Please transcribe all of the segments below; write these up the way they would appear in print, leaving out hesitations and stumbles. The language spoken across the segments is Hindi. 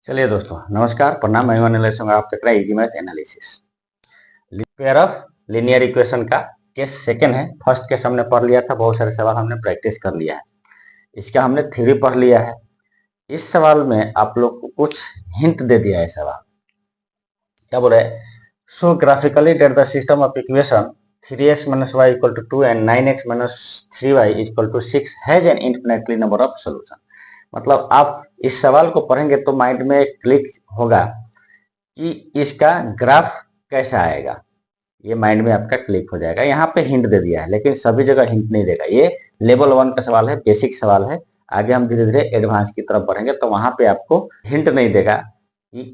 चलिए दोस्तों, नमस्कार, प्रणाम। मैं एनालिस्ट हूँ, आप देख रहे हैं easy math analysis. Pair of linear equation का केस सेकंड है। फर्स्ट केस हमने पढ़ लिया था, बहुत सारे सवाल हमने प्रैक्टिस कर लिया है, इसका हमने थ्योरी पढ़ लिया है। इस सवाल में आप लोग को कुछ हिंट दे दिया है। सवाल क्या बोल रहे हैं? So graphically that the system of equation 3x minus y equal to 2 and 9x minus 3y equal to 6 has an infinitely number of solution। मतलब आप इस सवाल को पढ़ेंगे तो माइंड में क्लिक होगा कि इसका ग्राफ कैसा आएगा, ये माइंड में आपका क्लिक हो जाएगा। यहाँ पे हिंट दे दिया है, लेकिन सभी जगह हिंट नहीं देगा। ये लेवल 1 का सवाल है, बेसिक सवाल है। आगे हम धीरे धीरे एडवांस की तरफ बढ़ेंगे तो वहां पे आपको हिंट नहीं देगा कि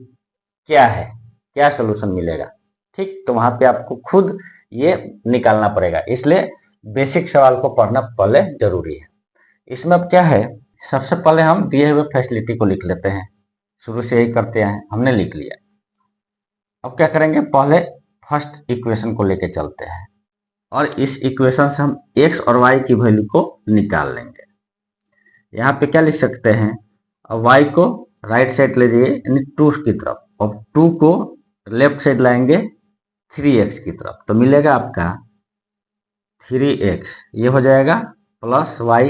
क्या है, क्या सोल्यूशन मिलेगा। ठीक, तो वहां पे आपको खुद ये निकालना पड़ेगा, इसलिए बेसिक सवाल को पढ़ना पहले जरूरी है। इसमें अब क्या है, सबसे पहले हम दिए हुए फैसिलिटी को लिख लेते हैं। शुरू से यही करते हैं, हमने लिख लिया। अब क्या करेंगे, पहले फर्स्ट इक्वेशन को लेके चलते हैं और इस इक्वेशन से हम x और y की वैल्यू को निकाल लेंगे। यहाँ पे क्या लिख सकते हैं, y को राइट साइड ले जाइए यानी 2 की तरफ, और 2 को लेफ्ट साइड लाएंगे 3x की तरफ, तो मिलेगा आपका 3x, ये हो जाएगा प्लस y,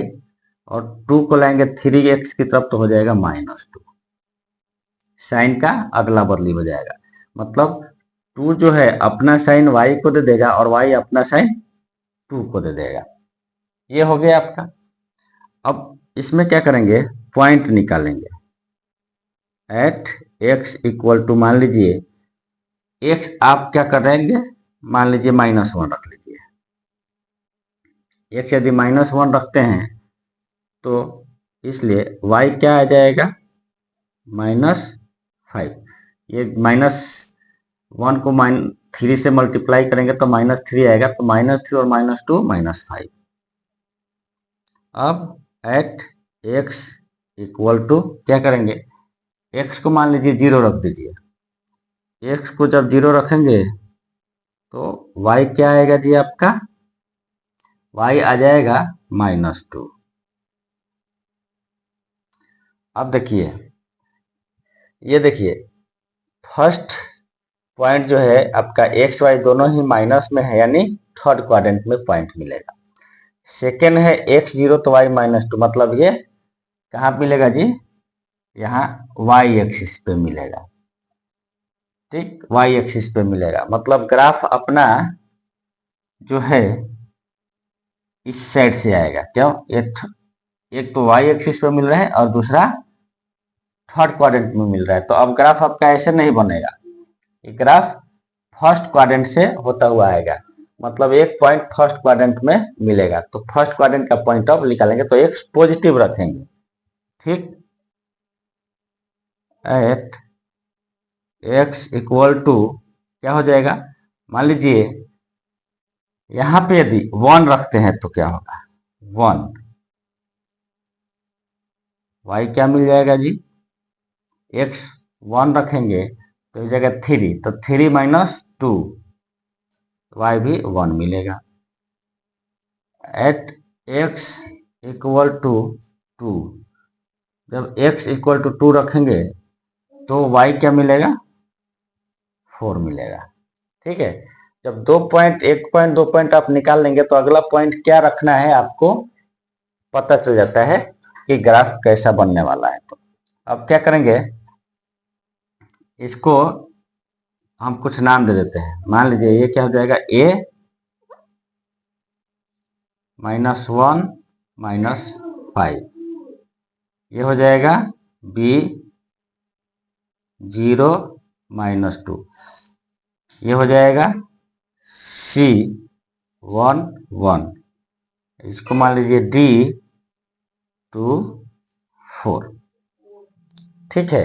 और 2 को लाएंगे 3x की तरफ तो हो जाएगा -2। साइन का अगला बदली हो जाएगा, मतलब 2 जो है अपना साइन y को दे देगा और y अपना साइन 2 को दे देगा। ये हो गया आपका। अब इसमें क्या करेंगे, पॉइंट निकालेंगे। एट x इक्वल टू, मान लीजिए x आप क्या करेंगे, मान लीजिए -1 रख लीजिए। x यदि -1 रखते हैं तो इसलिए y क्या आ जाएगा, -5। ये -1 को -3 से मल्टीप्लाई करेंगे तो -3 आएगा, तो -3 और -2 -5। अब एट x इक्वल टू क्या करेंगे, x को मान लीजिए 0 रख दीजिए। x को जब 0 रखेंगे तो y क्या आएगा जी आपका, y आ जाएगा -2। अब देखिए, ये देखिए फर्स्ट पॉइंट जो है आपका एक्स वाई दोनों ही माइनस में है, यानी थर्ड क्वाड्रेंट में पॉइंट मिलेगा। सेकेंड है x0 तो y -2, मतलब ये कहाँ मिलेगा जी, यहाँ y एक्सिस पे मिलेगा। ठीक, y एक्सिस पे मिलेगा, मतलब ग्राफ अपना जो है इस साइड से आएगा। क्यों, एक तो y एक्सिस पे मिल रहा है और दूसरा थर्ड क्वाड्रेंट में मिल रहा है, तो अब ग्राफ आपका ऐसे नहीं बनेगा। ये ग्राफ फर्स्ट क्वाड्रेंट से होता हुआ आएगा, मतलब एक पॉइंट फर्स्ट क्वाड्रेंट में मिलेगा, तो फर्स्ट क्वाड्रेंट का पॉइंट ऑफ निकालेंगे तो एक पॉजिटिव रखेंगे। ठीक, एट x इक्वल टू क्या हो जाएगा, मान लीजिए यहां पे यदि 1 रखते हैं तो क्या होगा, 1, y क्या मिल जाएगा जी, x 1 रखेंगे तो इस जगह 3, तो 3 -2, y भी 1 मिलेगा। एट x इक्वल टू 2, जब x इक्वल टू 2 रखेंगे तो y क्या मिलेगा, 4 मिलेगा। ठीक है, जब 2 पॉइंट 1 पॉइंट 2 पॉइंट आप निकाल लेंगे तो अगला पॉइंट क्या रखना है आपको पता चल जाता है कि ग्राफ कैसा बनने वाला है। तो अब क्या करेंगे, इसको हम कुछ नाम दे देते हैं। मान लीजिए ये क्या हो जाएगा, a -1 -5, ये हो जाएगा b 0 -2, ये हो जाएगा c 1 1, इसको मान लीजिए d 2 4। ठीक है,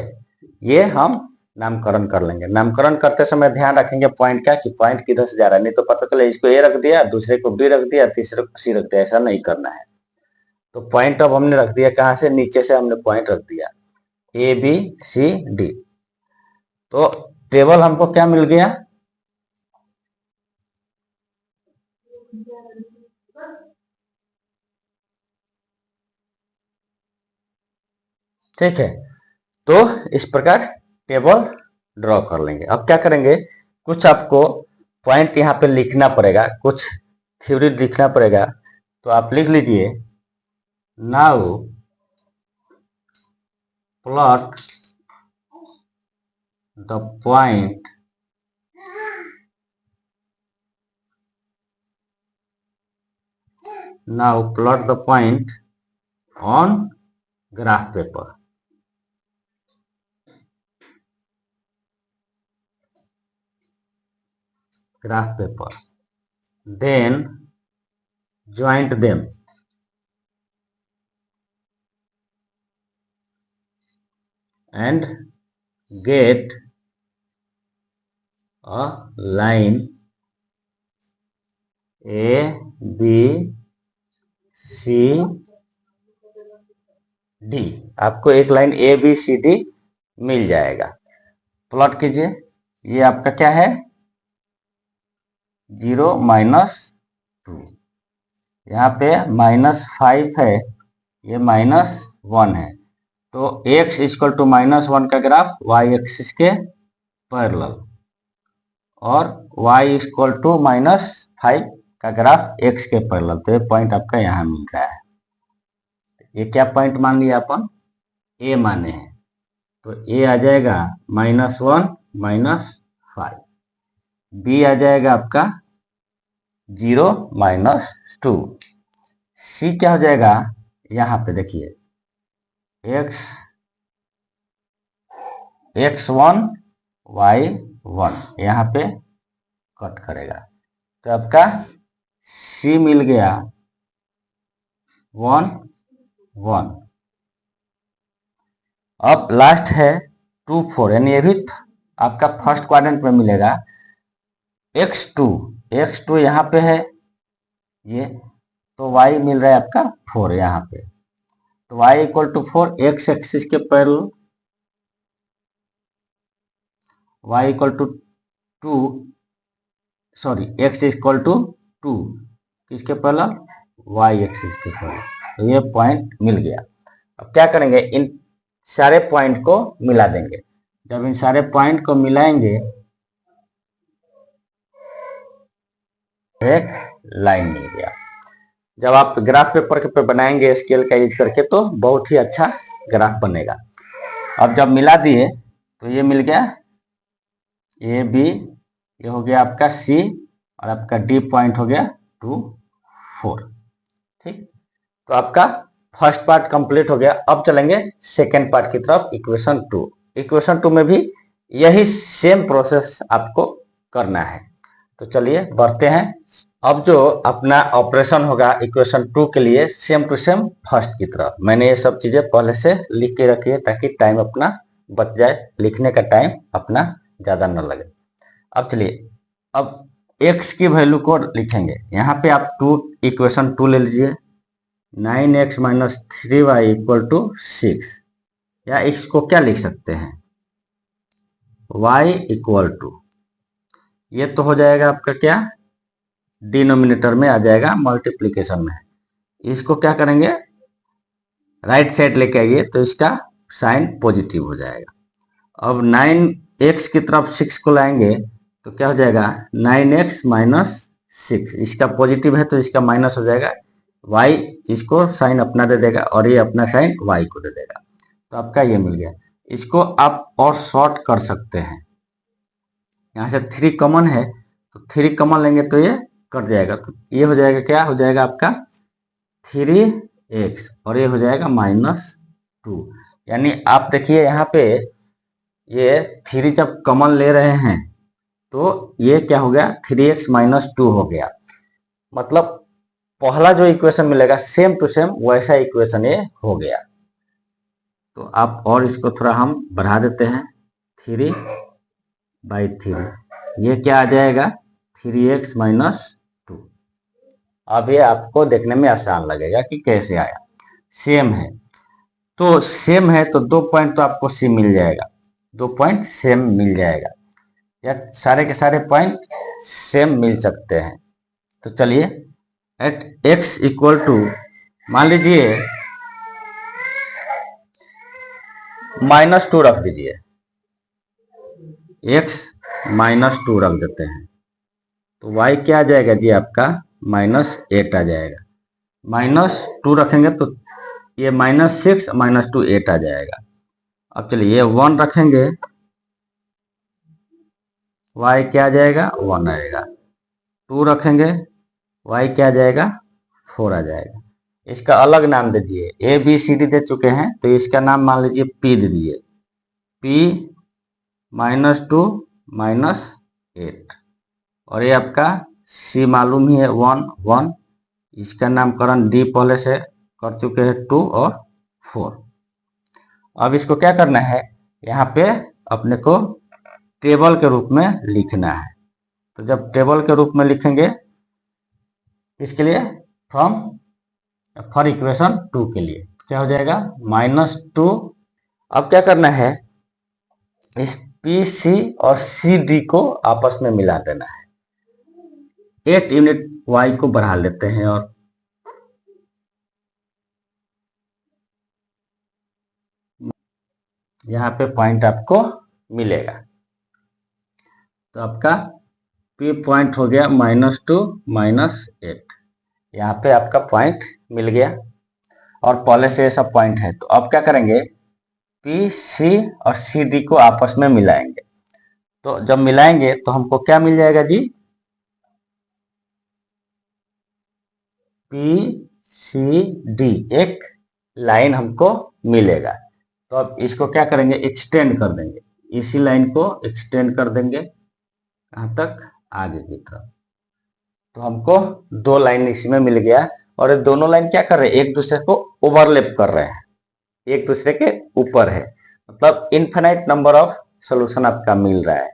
ये हम नामकरण कर लेंगे। नामकरण करते समय ध्यान रखेंगे पॉइंट का, कि पॉइंट किधर से जा रहा है, नहीं तो पता चले इसको ए रख दिया, दूसरे को बी रख दिया, तीसरे को सी रख दिया, ऐसा नहीं करना है। तो पॉइंट अब हमने रख दिया कहां से, नीचे से हमने पॉइंट रख दिया ए बी सी डी। तो टेबल हमको क्या मिल गया, ठीक है। तो इस प्रकार टेबल ड्रॉ कर लेंगे। अब क्या करेंगे, कुछ आपको पॉइंट यहाँ पे लिखना पड़ेगा, कुछ थ्योरी लिखना पड़ेगा। तो आप लिख लीजिए, now plot the point on graph paper. Then joint them and get a line A, B, C, D। आपको एक line A, B, C, D मिल जाएगा। प्लॉट कीजिए, ये आपका क्या है, 0 -2, यहाँ पे -5 है, ये -1 है। तो x इक्वल टू -1 का ग्राफ y एक्सिस के पैरेलल और y इक्वल टू -5 का ग्राफ x के पैरेलल। तो ये पॉइंट आपका यहाँ मिल रहा है। ये क्या पॉइंट मान लिया अपन, a माने हैं, तो a आ जाएगा -1 -5, b आ जाएगा आपका 0 -2, c क्या हो जाएगा, यहाँ पे देखिए x1 y1 यहाँ पे कट करेगा। तो आपका c मिल गया 1 1। अब लास्ट है 2 4, यानी ये भी आपका फर्स्ट क्वाड्रेंट में मिलेगा। x2 यहाँ पे है ये, तो y मिल रहा है आपका 4 यहाँ पे। तो y equal to 4, x axis के parallel, y equal to 2, sorry x equal to 2 किसके पैरेलल, y एक्सिस के पैरेलल। तो ये पॉइंट मिल गया। अब क्या करेंगे, इन सारे पॉइंट को मिला देंगे। जब इन सारे पॉइंट को मिलाएंगे एक लाइन मिल गया। जब आप ग्राफ पेपर पे बनाएंगे स्केल का यूज करके तो बहुत ही अच्छा ग्राफ बनेगा। अब जब मिला दिए तो ये मिल गया ए बी, ये हो गया आपका सी, और आपका डी पॉइंट हो गया 2 4। ठीक, तो आपका फर्स्ट पार्ट कंप्लीट हो गया। अब चलेंगे सेकेंड पार्ट की तरफ, इक्वेशन 2। इक्वेशन 2 में भी यही सेम प्रोसेस आपको करना है। तो चलिए बढ़ते हैं। अब जो अपना ऑपरेशन होगा इक्वेशन 2 के लिए सेम टू सेम फर्स्ट की तरह, मैंने ये सब चीजें पहले से लिख के रखी है ताकि टाइम अपना बच जाए, लिखने का टाइम अपना ज्यादा न लगे। अब चलिए, अब x की वैल्यू को लिखेंगे। यहाँ पे आप इक्वेशन 2 ले लीजिए, 9x - 3y = 6, या इसको क्या लिख सकते हैं, y = ये तो हो जाएगा आपका क्या, डिनोमिनेटर में आ जाएगा, मल्टीप्लीकेशन में। इसको क्या करेंगे, राइट साइड लेके आइए तो इसका साइन पॉजिटिव हो जाएगा। अब 9x की तरफ 6 को लाएंगे तो क्या हो जाएगा, 9x - 6, इसका पॉजिटिव है तो इसका माइनस हो जाएगा, y इसको साइन अपना दे देगा और ये अपना साइन y को दे देगा। तो आपका ये मिल गया। इसको आप और शॉर्ट कर सकते हैं, यहाँ से 3 कॉमन है तो 3 कॉमन लेंगे तो ये कट जाएगा। तो ये हो जाएगा, क्या हो जाएगा आपका 3x, और ये हो जाएगा -2। यानी आप देखिए यहाँ पे ये 3 जब कॉमन ले रहे हैं तो ये क्या हो गया, 3x - 2 हो गया। मतलब पहला जो इक्वेशन मिलेगा सेम टू सेम वैसा इक्वेशन ये हो गया। तो आप और इसको थोड़ा हम बढ़ा देते हैं, 3/3, ये क्या आ जाएगा, 3x - 2। अब ये आपको देखने में आसान लगेगा कि कैसे आया, सेम है। तो सेम है तो 2 पॉइंट तो आपको सी मिल जाएगा, 2 पॉइंट सेम मिल जाएगा, या सारे के सारे पॉइंट सेम मिल सकते हैं। तो चलिए, एट x = मान लीजिए -2 रख दीजिए, x -2 रख देते हैं, तो y क्या आ जाएगा जी आपका -8 आ जाएगा। -2 रखेंगे तो ये -6 -2 8 आ जाएगा। अब चलिए ये 1 रखेंगे, y क्या आ जाएगा 1 आएगा। 2 रखेंगे, y क्या आ जाएगा 4 आ जाएगा। इसका अलग नाम दे दिए, ए बी सी डी दे चुके हैं तो इसका नाम मान लीजिए p दे दिए, p -2 -8, और ये आपका c मालूम ही है 1 1, इसका नामकरण d पहले से कर चुके हैं 2 और 4। अब इसको क्या करना है, यहाँ पे अपने को टेबल के रूप में लिखना है। तो जब टेबल के रूप में लिखेंगे इसके लिए फॉर इक्वेशन 2 के लिए क्या हो जाएगा -2। अब क्या करना है, इस पी सी और सी डी को आपस में मिला देना है। 8 यूनिट y को बढ़ा लेते हैं और यहाँ पे पॉइंट आपको मिलेगा। तो आपका P पॉइंट हो गया -2 -8, यहाँ पे आपका पॉइंट मिल गया और पहले से सब पॉइंट है। तो अब क्या करेंगे, P, C और C, D को आपस में मिलाएंगे। तो जब मिलाएंगे तो हमको क्या मिल जाएगा जी, P, C, D एक लाइन हमको मिलेगा। तो अब इसको क्या करेंगे, एक्सटेंड कर देंगे, इसी लाइन को एक्सटेंड कर देंगे कहाँ तक, आगे की तरफ। तो हमको 2 लाइन इसी में मिल गया और ये दोनों लाइन क्या कर रहे हैं, एक दूसरे को ओवरलैप कर रहे हैं, एक दूसरे के ऊपर है। मतलब इनफिनाइट नंबर ऑफ सॉल्यूशन आपका मिल रहा है,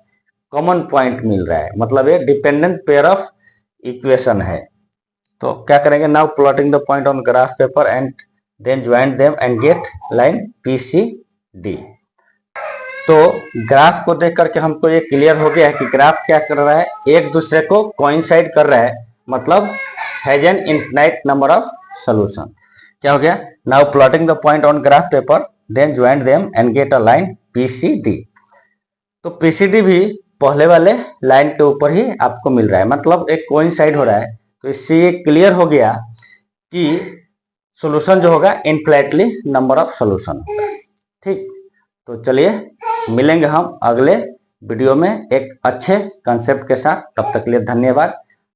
कॉमन पॉइंट मिल रहा है, मतलब ये डिपेंडेंट पेयर ऑफ इक्वेशन है। तो क्या करेंगे, now plotting the point on graph paper and then join them and get line P C D. तो ग्राफ को देख करके हमको ये क्लियर हो गया है कि ग्राफ क्या कर रहा है, एक दूसरे को कोइंसाइड कर रहा है, मतलब has an infinite number of solution. क्या हो गया, now plotting the point on graph paper then join them and get a line PCD. तो पीसीडी भी पहले वाले लाइन के ऊपर ही आपको मिल रहा है, मतलब एक कोइंसाइड हो रहा है। तो इससे ये क्लियर हो गया कि सॉल्यूशन जो होगा इनफिनाइटली नंबर ऑफ सॉल्यूशन होगा। ठीक, तो चलिए मिलेंगे हम अगले वीडियो में एक अच्छे कंसेप्ट के साथ। तब तक के लिए धन्यवाद।